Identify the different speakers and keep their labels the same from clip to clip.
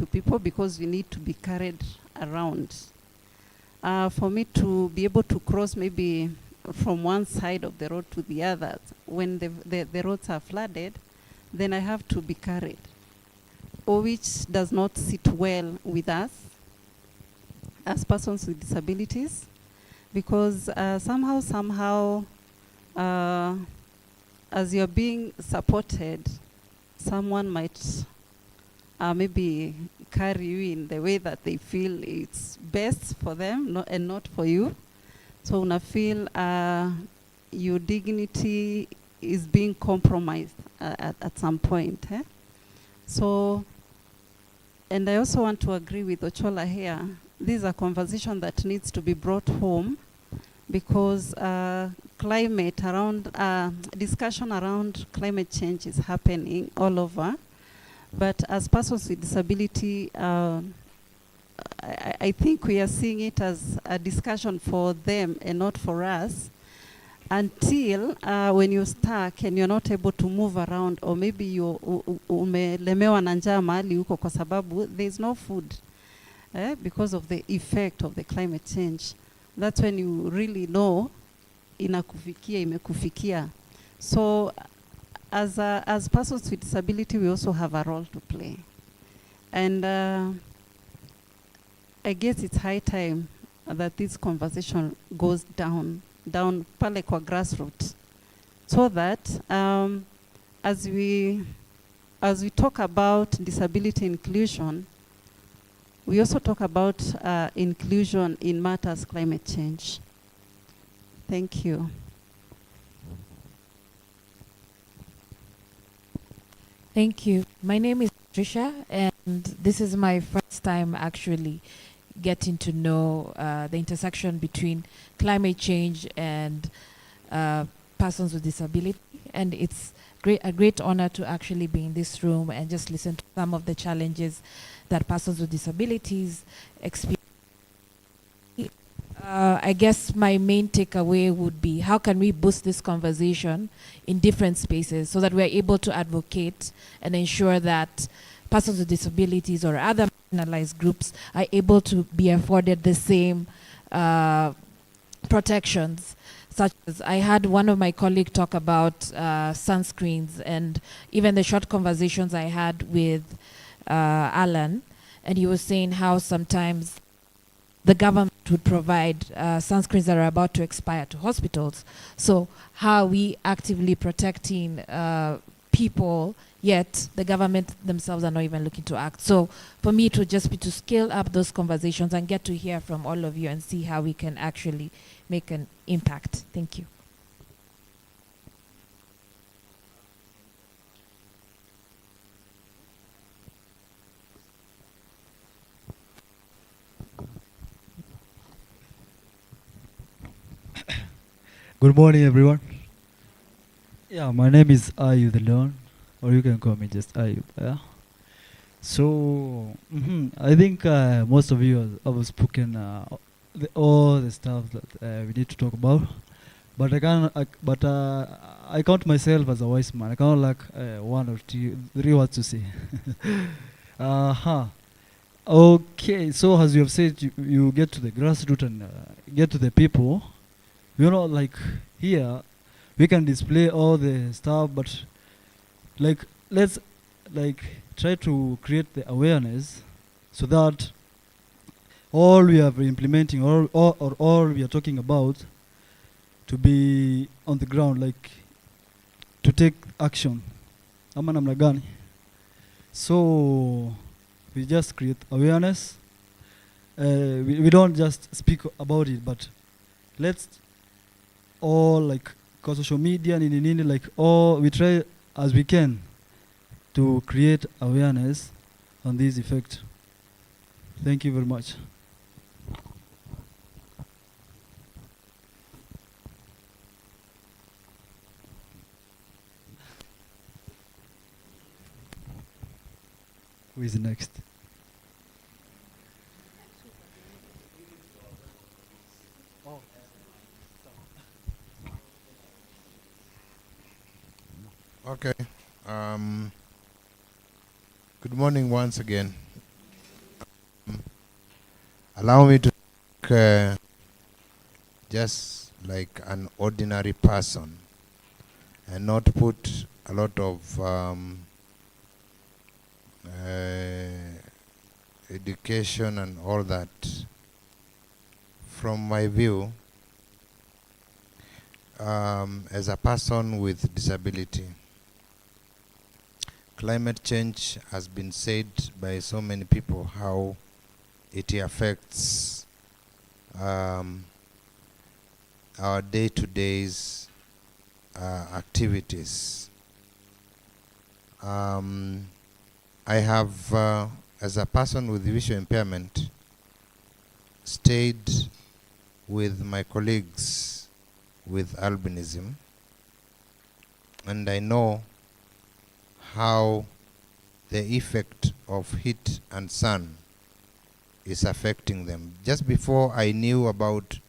Speaker 1: to people because we need to be carried around. For me to be able to cross maybe from one side of the road to the other, when the roads are flooded, then I have to be carried, or which does not sit well with us as persons with disabilities, because somehow, as you're being supported, someone might maybe carry you in the way that they feel it's best for them, and not for you. So una feel your dignity is being compromised at some point. So, and I also want to agree with Ochola here. This is a conversation that needs to be brought home, because discussion around climate change is happening all over. But as persons with disability, I think we are seeing it as a discussion for them and not for us, until when you're stuck and you're not able to move around, or maybe umelemewa na njaa mahali huko kwa sababu there's no food because of the effect of the climate change. That's when you really know imekufikia. So as persons with disability, we also have a role to play. And I guess it's high time that this conversation goes down pale kwa grassroots, so that as we talk about disability inclusion, we also talk about inclusion in matters climate change. Thank you.
Speaker 2: Thank you. My name is Trisha, and this is my first time actually getting to know the intersection between climate change and persons with disability. And it's a great honor to actually be in this room and just listen to some of the challenges that persons with disabilities experience. I guess my main takeaway would be, how can we boost this conversation in different spaces so that we're able to advocate and ensure that persons with disabilities or other marginalized groups are able to be afforded the same protections. Such as, I had one of my colleagues talk about sunscreens, and even the short conversations I had with Alan, and he was saying how sometimes the government would provide sunscreens that are about to expire to hospitals. So how are we actively protecting people, yet the government themselves are not even looking to act? So for me, it would just be to scale up those conversations and get to hear from all of you and see how we can actually make an impact. Thank you.
Speaker 3: Good morning, everyone. Yeah, my name is Ayu the Leon, or you can call me just Ayu. Yeah. So I think most of you have spoken all the stuff that we need to talk about, but I count myself as a wise man. I count like one or two, three words to say. Okay, so as you have said, you get to the grassroots and get to the people. You know, like here, we can display all the stuff, but like let's like try to create the awareness so that all we are implementing or all we are talking about to be on the ground, like to take action. Ama namna gani? So we just create awareness. We don't just speak about it, but let's all like social media nini, like all we try as we can to create awareness on this effect. Thank you very much. Who is next?
Speaker 4: Okay. Good morning once again. Allow me to just like an ordinary person and not put a lot of education and all that. From my view, as a person with disability, climate change has been said by so many people how it affects our day-to-days activities. I have, as a person with visual impairment, stayed with my colleagues with albinism, and I know how the effect of heat and sun is affecting them. Just before I knew about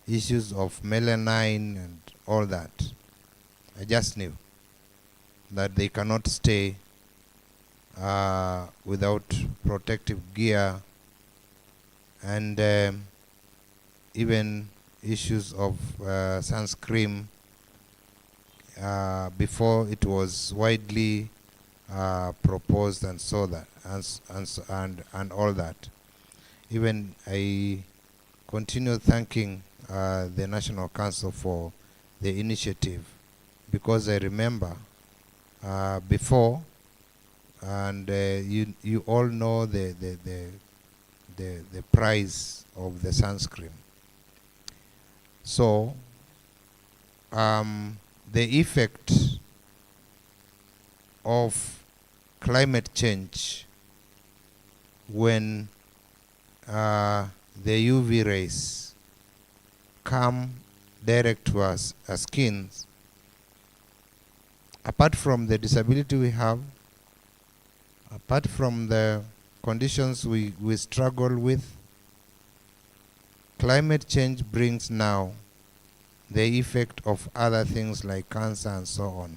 Speaker 4: issues of melanin and all that, I just knew that they cannot stay without protective gear, and even issues of sunscreen before it was widely proposed, and so that and all that. Even I continue thanking the National Council for the initiative, because I remember before, and you all know the price of the sunscreen. So the effect of climate change when the UV rays come direct to us, our skins, apart from the disability we have, apart from the conditions we struggle with, climate change brings now the effect of other things like cancer and so on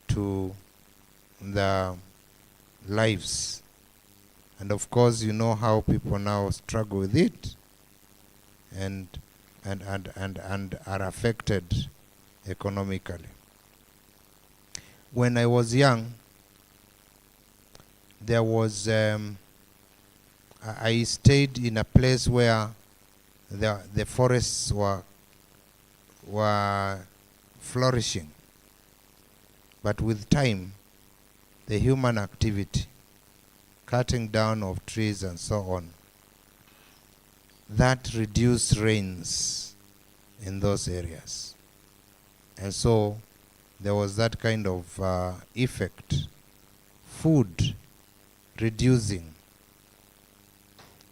Speaker 4: to the lives. And of course, you know how people now struggle with it and are affected economically. When I was young, there was I stayed in a place where the forests were flourishing, but with time, the human activity, cutting down of trees and so on, that reduced rains in those areas, and so there was that kind of effect. Food reducing,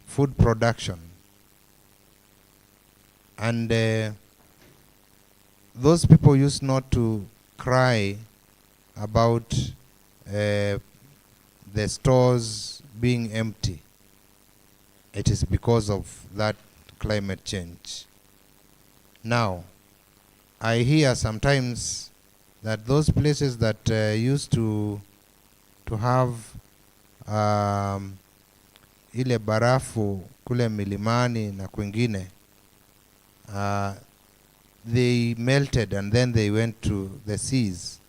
Speaker 4: food production, and those people used not to cry about the stores being empty. It is because of that climate change. Now, I hear sometimes that those places that used to have ile barafu kule milimani na kwingine, they melted and then they went to the seas,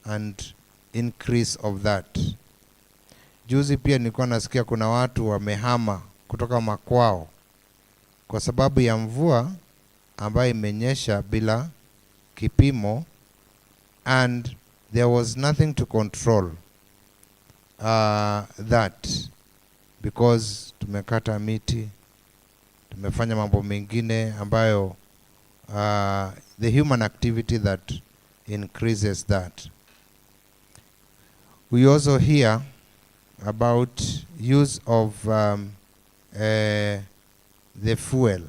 Speaker 4: and increase of that. Juzi pia nilikuwa nasikia kuna watu wamehama kutoka makwao kwa sababu ya mvua ambayo imenyesha bila kipimo, and there was nothing to control that, because tumekata miti, tumefanya mambo mengine ambayo the human activity that increases that. We also hear about use of the fuel,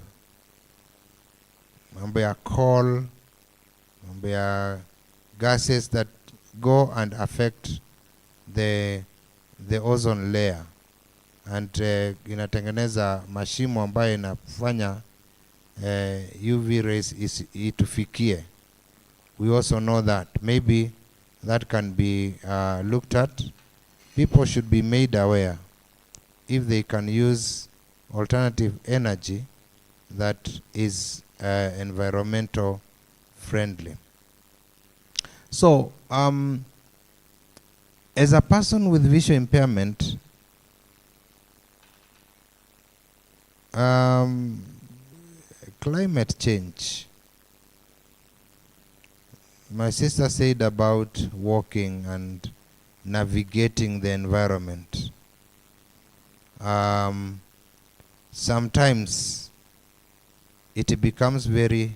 Speaker 4: mambo ya coal, mambo ya gases that go and affect the ozone layer, and inatengeneza mashimo ambayo inafanya UV rays itufikie. We also know that maybe that can be looked at. People should be made aware if they can use alternative energy that is environmental friendly. So, as a person with visual impairment, climate change. My sister said about walking and navigating the environment. Sometimes it becomes very,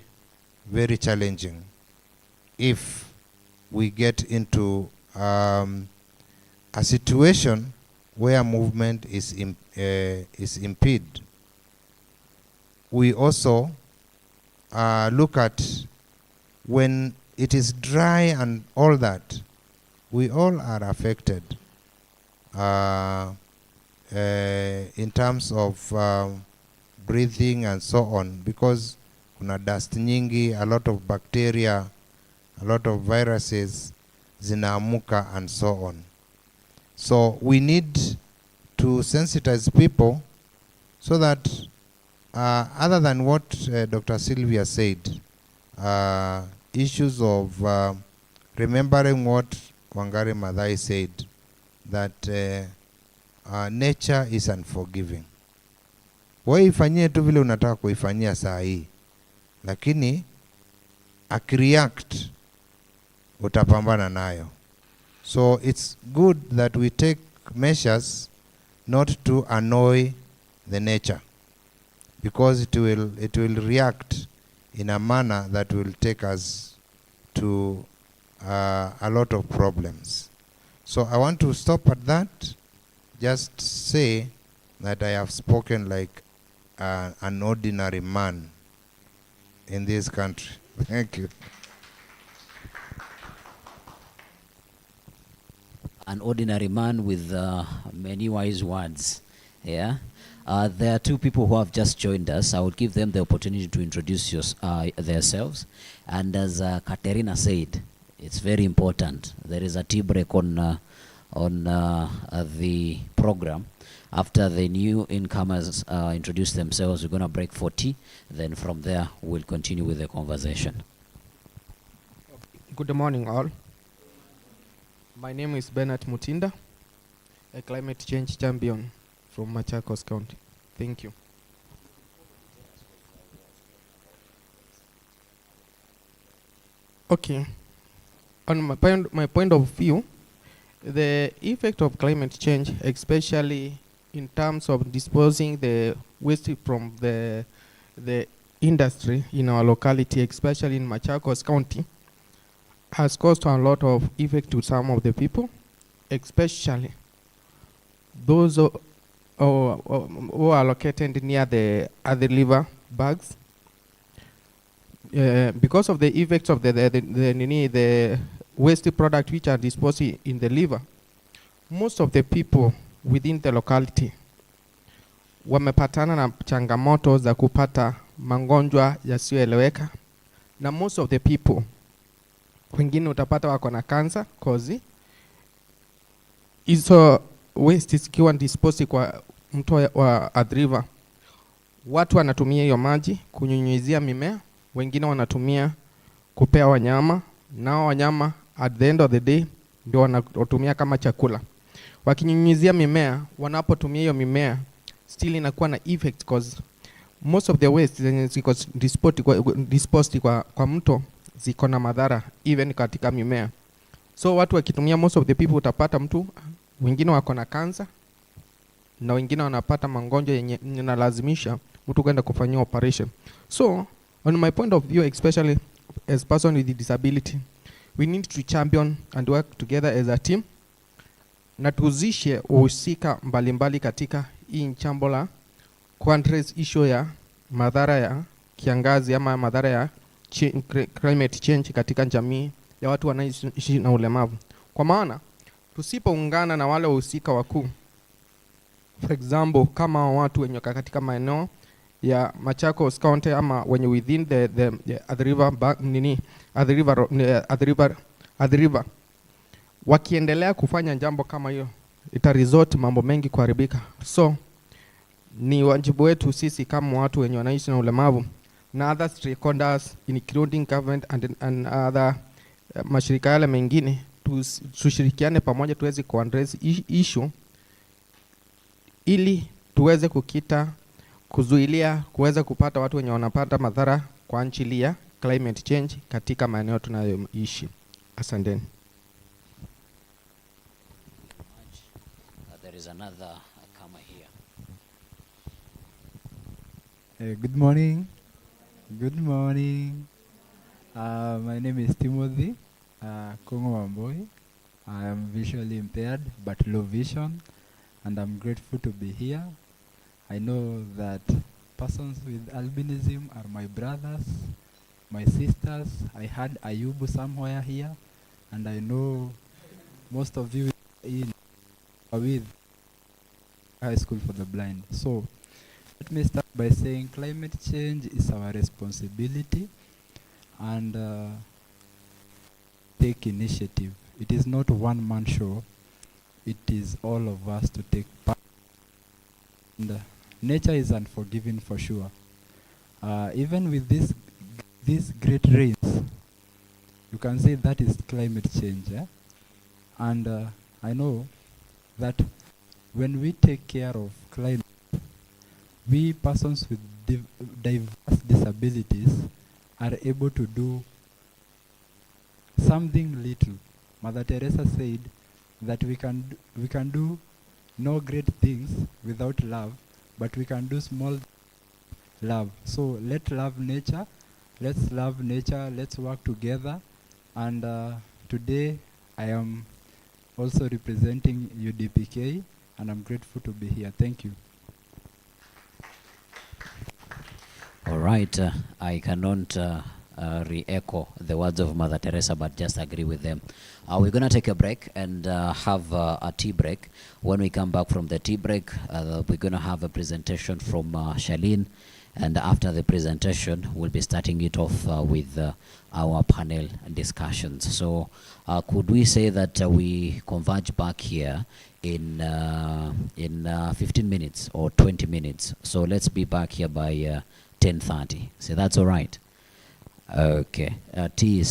Speaker 4: very challenging if we get into a situation where movement is impeded. We also look at when it is dry and all that, we all are affected in terms of breathing and so on, because kuna dust nyingi, a lot of bacteria, a lot of viruses zinaamuka and so on. So we need to sensitize people so that other than what Dr. Sylvia said, issues of remembering what Wangari Maathai said, that nature is unforgiving. Wewe ifanyie tu vile unataka kuifanyia saa hii, lakini akireact utapambana nayo. So it's good that we take measures not to annoy the nature, because it will react in a manner that will take us to a lot of problems. So I want to stop at that. Just say that I have spoken like an ordinary man in this country. Thank you.
Speaker 5: An ordinary man with many wise words. Yeah. There are two people who have just joined us. I would give them the opportunity to introduce themselves. And as Katerina said, it's very important. There is a tea break on the program. After the new incomers introduce themselves, we're going to break for tea. Then from there, we'll continue with the conversation.
Speaker 6: Good morning, all. My name is Bernard Mutinda, a climate change champion from Machakos County. Thank you. Okay. On my point of view, the effect of climate change, especially in terms of disposing the waste from the industry in our locality, especially in Machakos County, has caused a lot of effect to some of the people, especially those who are located near the river bags. Because of the effects of the waste product which are disposed in the liver, most of the people within the locality wamepatana na changamoto za kupata magonjwa yasiyoeleweka, na most of the people wengine utapata wako na cancer cause hizo waste zikiwa disposed kwa mto wa river. Watu wanatumia hiyo maji kunyunyizia mimea, wengine wanatumia kupea wanyama, nao wanyama at the end of the day ndio wanatumia kama chakula. Wakinyunyizia mimea, wanapotumia hiyo mimea still inakuwa na effect cause most of the waste zenye ziko disposed kwa mto ziko na madhara even katika mimea. So watu wakitumia, most of the people utapata mtu wengine wako na cancer na wengine wanapata magonjwa yenye inalazimisha mtu kwenda kufanyia operation. So on my point of view, especially as person with disability, we need to champion and work together as a team na tuzishe uhusika mbalimbali katika hii jambo la countries issue ya madhara ya kiangazi ama madhara ya climate change katika jamii ya watu wanaishi na ulemavu. Kwa maana tusipoungana na wale wahusika wakuu, for example kama watu wenye katika maeneo ya Machakos County ama wenye within the river, wakiendelea kufanya jambo kama hiyo, ita result mambo mengi kuharibika. So ni wajibu wetu sisi kama watu wenye wanaishi na ulemavu na other stakeholders including government and other mashirika yale mengine tushirikiane pamoja tuweze kuaddress issue ili tuweze kuzuilia kuweza kupata watu wenye wanapata madhara kwa ajili ya climate change katika maeneo tunayoishi. Asanteni.
Speaker 5: There is another comer here.
Speaker 7: Good morning. Good morning. My name is Timothy Kongo Wamboi. I am visually impaired but low vision, and I'm grateful to be here. I know that persons with albinism are my brothers, my sisters. I had Ayubu somewhere here, and I know most of you are with High School for the Blind. So let me start by saying climate change is our responsibility, and take initiative. It is not one man show. It is all of us to take part. And nature is unforgiving for sure. Even with these great rains, you can say that is climate change. And I know that when we take care of climate, we persons with diverse disabilities are able to do something little. Mother Teresa said that we can do no great things without love, but we can do small love. So let's love nature. Let's work together. And today I am also representing UDPK, and I'm grateful to be here. Thank you.
Speaker 5: All right, I cannot re-echo the words of Mother Teresa, but just agree with them. We're going to take a break and have a tea break. When we come back from the tea break, we're going to have a presentation from Charlene, and after the presentation, we'll be starting it off with our panel discussions. So could we say that we converge back here in 15 minutes or 20 minutes? So let's be back here by 10:30. So that's all right. Okay. Tea is